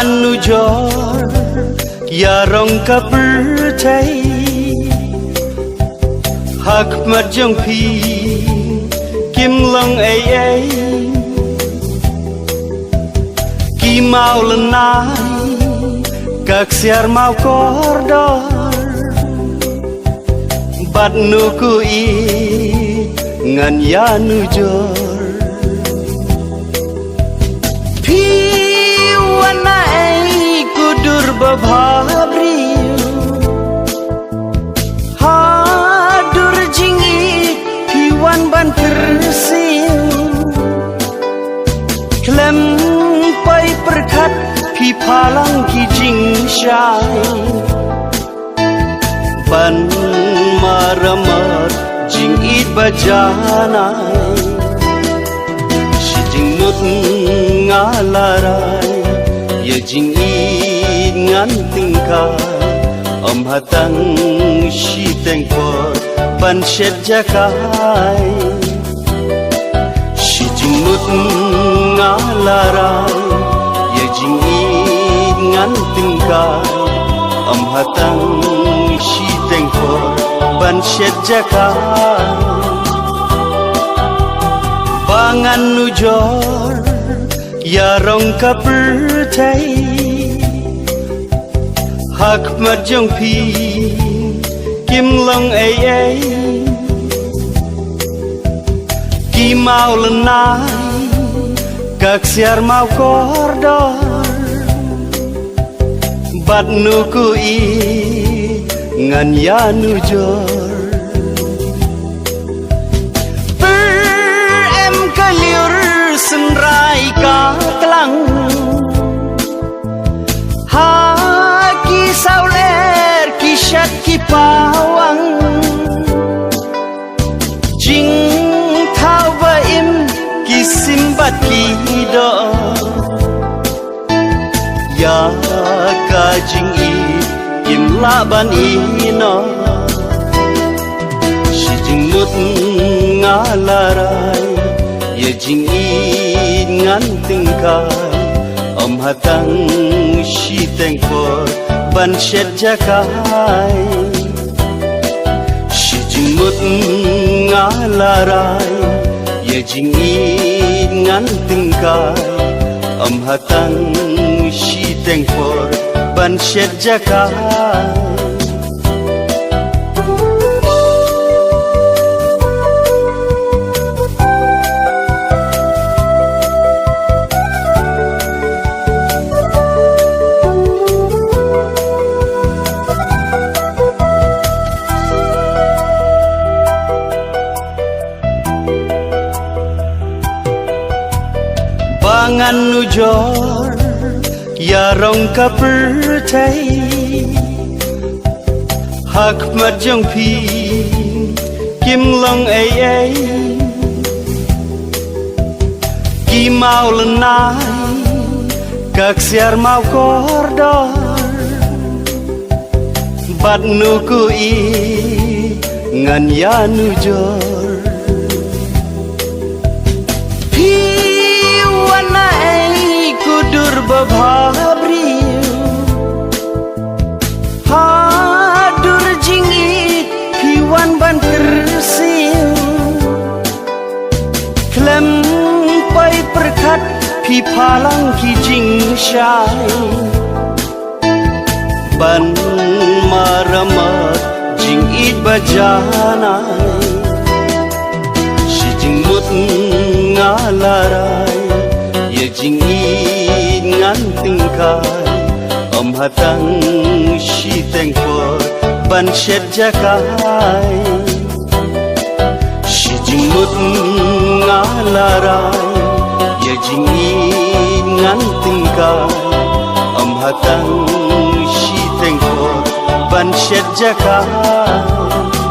anu jor ya rong kapurtai hak marjong pi kim long ai ki mau lenai kak siar mau kordor bat nuku i ngan ya nu jor babhabri hadur jingi piwan ban tersiu klem pai perkat pi palang ki jing shai ban maramar jing it bajanai si jing mut ngalarai ya jing ngan tingkai hatang shi tengkor ban shet jakai shi jingmut ngalarai ya jingi ngan tingkai hatang shi tengkor ban shet jakai bangan nujor ya rong kapurtai hak marjong pi kim long ai ki mau lenai kak siar mau kordor bat nuku i ngan ya nu jor per em kaliur senrai ka telang sauler kishat ki pawang jing thao va im ki simbat ki do ya ka jing i im laban ino shi jing mut ngalarai ya jing i ngan tingkai hatang shi tengkor ban shet jakai shi jingmut ngalarai ya jingi ngan tingkai hatang shi tengkor ban shet jakai bangan nujor ya rong kapurtai hak marjong pi kim long ai ki mau lenai kak siar mau kordor bat nuku i ngan ya nujor babhabri hadur jingi piwan ban tersiu klem pai perkat pi palang ki jing shai ban maramat jing it bajanai shi jing mut ngalarai ya jing ngan tingkai hatang shi tengkor ban shet jakai shi jingmut ngalarai ya jingi ngan tingkai hatang shi tengkor ban shet jakai